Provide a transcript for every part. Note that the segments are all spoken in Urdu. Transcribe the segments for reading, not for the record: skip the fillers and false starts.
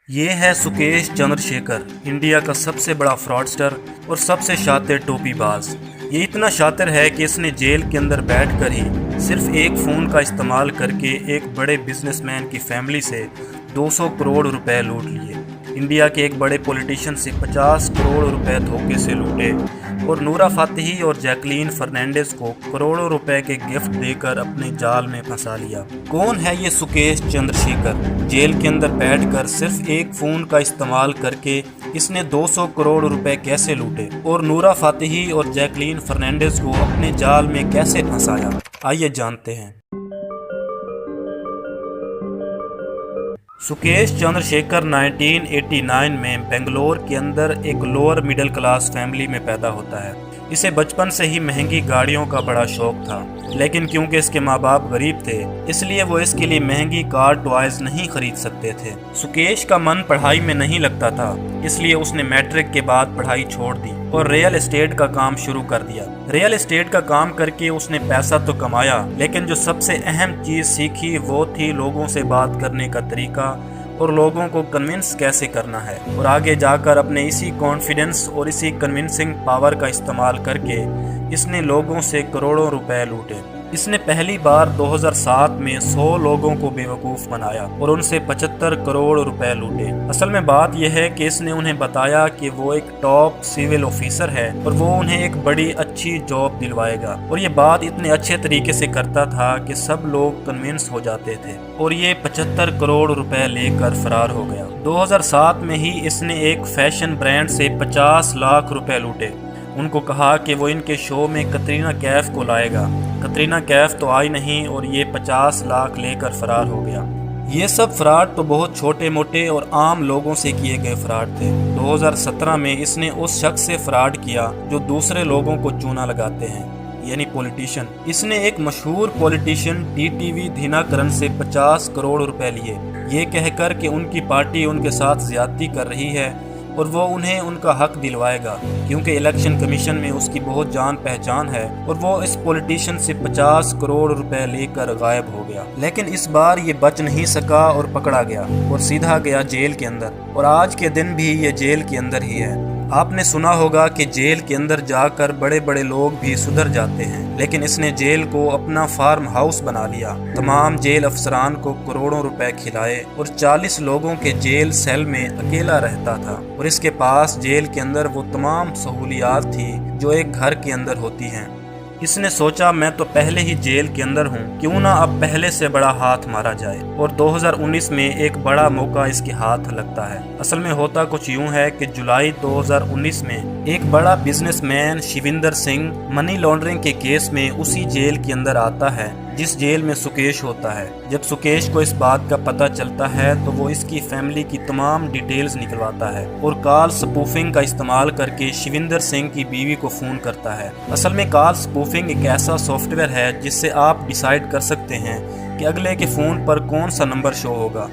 یہ ہے سکیش چندر شیکھر، انڈیا کا سب سے بڑا فراڈسٹر اور سب سے شاطر ٹوپی باز۔ یہ اتنا شاطر ہے کہ اس نے جیل کے اندر بیٹھ کر ہی صرف ایک فون کا استعمال کر کے ایک بڑے بزنس مین کی فیملی سے 200 کروڑ روپے لوٹ لیے۔ انڈیا کے ایک بڑے پولیٹیشین سے 50 کروڑ روپے دھوکے سے لوٹے اور نورا فاتحی اور جیکلین فرنینڈز کو کروڑوں روپے کے گفٹ دے کر اپنے جال میں پھنسا لیا۔ کون ہے یہ سکیش چندر شیکھر؟ جیل کے اندر بیٹھ کر صرف ایک فون کا استعمال کر کے اس نے 200 کروڑ روپے کیسے لوٹے اور نورا فاتحی اور جیکلین فرنینڈز کو اپنے جال میں کیسے پھنسایا؟ آئیے جانتے ہیں۔ سکیش چندر شیکھر 1989 میں بنگلور کے اندر ایک لوور مڈل کلاس فیملی میں پیدا ہوتا ہے۔ اسے بچپن سے ہی مہنگی گاڑیوں کا بڑا شوق تھا، لیکن کیونکہ اس کے ماں باپ غریب تھے اس لیے وہ اس کے لیے مہنگی کار ٹوائز نہیں خرید سکتے تھے۔ سکیش کا من پڑھائی میں نہیں لگتا تھا، اس لیے اس نے میٹرک کے بعد پڑھائی چھوڑ دی اور ریئل اسٹیٹ کا کام شروع کر دیا۔ ریئل اسٹیٹ کا کام کر کے اس نے پیسہ تو کمایا، لیکن جو سب سے اہم چیز سیکھی وہ تھی لوگوں سے بات کرنے کا طریقہ اور لوگوں کو کنونس کیسے کرنا ہے، اور آگے جا کر اپنے اسی کانفیڈنس اور اسی کنونسنگ پاور کا استعمال کر کے اس نے لوگوں سے کروڑوں روپے لوٹے۔ اس نے پہلی بار 2007 میں 100 لوگوں کو بیوقوف بنایا اور ان سے 75 کروڑ روپے لوٹے۔ اصل میں بات یہ ہے کہ اس نے انہیں بتایا کہ وہ ایک ٹاپ سول آفیسر ہے اور وہ انہیں ایک بڑی اچھی جاب دلوائے گا، اور یہ بات اتنے اچھے طریقے سے کرتا تھا کہ سب لوگ کنونس ہو جاتے تھے، اور یہ 75 کروڑ روپے لے کر فرار ہو گیا۔ 2007 میں ہی اس نے ایک فیشن برانڈ سے 50 لاکھ روپے لوٹے۔ ان کو کہا کہ وہ ان کے شو میں کترینہ کیف کو لائے گا۔ کترینہ کیف تو آئی نہیں اور یہ 50 لاکھ لے کر فرار ہو گیا۔ یہ سب فراڈ تو بہت چھوٹے موٹے اور عام لوگوں سے کیے گئے فراڈ تھے۔ 2017 میں اس نے اس شخص سے فراڈ کیا جو دوسرے لوگوں کو چونا لگاتے ہیں، یعنی پولیٹیشین۔ اس نے ایک مشہور پولیٹیشین ٹی ٹی وی دھیناکرن سے 50 کروڑ روپے لیے، یہ کہہ کر کہ ان کی پارٹی ان کے ساتھ زیادتی کر رہی ہے اور وہ انہیں ان کا حق دلوائے گا، کیونکہ الیکشن کمیشن میں اس کی بہت جان پہچان ہے، اور وہ اس پولیٹیشین سے 50 کروڑ روپے لے کر غائب ہو گیا۔ لیکن اس بار یہ بچ نہیں سکا اور پکڑا گیا اور سیدھا گیا جیل کے اندر، اور آج کے دن بھی یہ جیل کے اندر ہی ہے۔ آپ نے سنا ہوگا کہ جیل کے اندر جا کر بڑے بڑے لوگ بھی سدھر جاتے ہیں، لیکن اس نے جیل کو اپنا فارم ہاؤس بنا لیا، تمام جیل افسران کو کروڑوں روپے کھلائے اور 40 لوگوں کے جیل سیل میں اکیلا رہتا تھا، اور اس کے پاس جیل کے اندر وہ تمام سہولیات تھی جو ایک گھر کے اندر ہوتی ہیں۔ اس نے سوچا میں تو پہلے ہی جیل کے اندر ہوں، کیوں نہ اب پہلے سے بڑا ہاتھ مارا جائے، اور 2019 میں ایک بڑا موقع اس کے ہاتھ لگتا ہے۔ اصل میں ہوتا کچھ یوں ہے کہ جولائی 2019 میں ایک بڑا businessman Shivinder Singh money laundering کے کیس میں اسی جیل کے اندر آتا ہے جس جیل میں سکیش ہوتا ہے۔ جب سکیش کو اس بات کا پتہ چلتا ہے تو وہ اس کی فیملی کی تمام ڈیٹیلز نکلواتا ہے اور کال سپوفنگ کا استعمال کر کے شیوندر سنگھ کی بیوی کو فون کرتا ہے۔ اصل میں کال سپوفنگ ایک ایسا سافٹ ویئر ہے جس سے آپ ڈیسائیڈ کر سکتے ہیں کہ اگلے کے فون پر کون سا نمبر شو ہوگا۔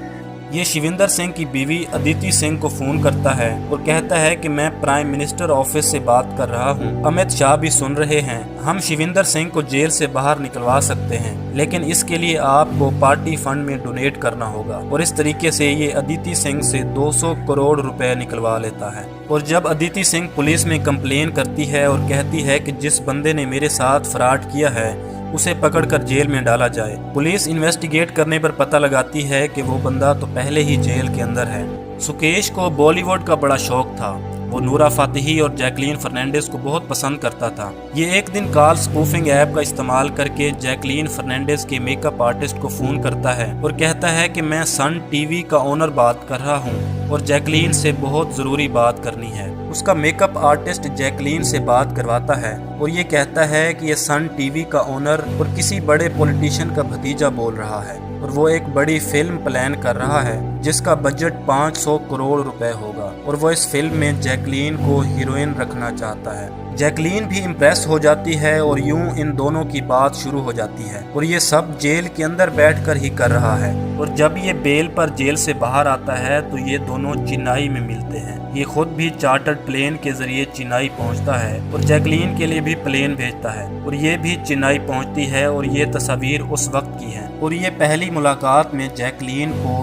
یہ شیوندر سنگھ کی بیوی ادیتی سنگھ کو فون کرتا ہے اور کہتا ہے کہ میں پرائم منسٹر آفس سے بات کر رہا ہوں، امت شاہ بھی سن رہے ہیں، ہم شیوندر سنگھ کو جیل سے باہر نکلوا سکتے ہیں، لیکن اس کے لیے آپ کو پارٹی فنڈ میں ڈونیٹ کرنا ہوگا۔ اور اس طریقے سے یہ ادیتی سنگھ سے 200 کروڑ روپے نکلوا لیتا ہے۔ اور جب ادیتی سنگھ پولیس میں کمپلین کرتی ہے اور کہتی ہے کہ جس بندے نے میرے ساتھ فراڈ کیا ہے اسے پکڑ کر جیل میں ڈالا جائے، پولیس انویسٹیگیٹ کرنے پر پتہ لگاتی ہے کہ وہ بندہ تو پہلے ہی جیل کے اندر ہے۔ سکیش کو بالی ووڈ کا بڑا شوق تھا، وہ نورا فاتحی اور جیکلین فرنینڈز کو بہت پسند کرتا تھا۔ یہ ایک دن کال سپوفنگ ایپ کا استعمال کر کے جیکلین فرنینڈز کے میک اپ آرٹسٹ کو فون کرتا ہے اور کہتا ہے کہ میں سن ٹی وی کا اونر بات کر رہا ہوں اور جیکلین سے بہت ضروری بات کرنی ہے۔ اس کا میک اپ آرٹسٹ جیکلین سے بات کرواتا ہے اور یہ کہتا ہے کہ یہ سن ٹی وی کا اونر اور کسی بڑے پولیٹیشین کا بھتیجا بول رہا ہے، اور وہ ایک بڑی فلم پلان کر رہا ہے جس کا بجٹ 500 کروڑ روپے ہوگا، اور وہ اس فلم میں جیکلین کو ہیروئن رکھنا چاہتا ہے۔ جیکلین بھی امپریس ہو جاتی ہے اور یوں ان دونوں کی بات شروع ہو جاتی ہے، اور یہ سب جیل کے اندر بیٹھ کر ہی کر رہا ہے۔ اور جب یہ بیل پر جیل سے باہر آتا ہے تو یہ دونوں چنئی میں ملتے ہیں۔ یہ خود بھی چارٹرڈ پلین کے ذریعے چنئی پہنچتا ہے اور جیکلین کے لیے بھی پلین بھیجتا ہے، اور یہ بھی چنئی پہنچتی ہے، اور یہ تصاویر اس وقت کی ہیں۔ اور یہ پہلی ملاقات میں جیکلین کو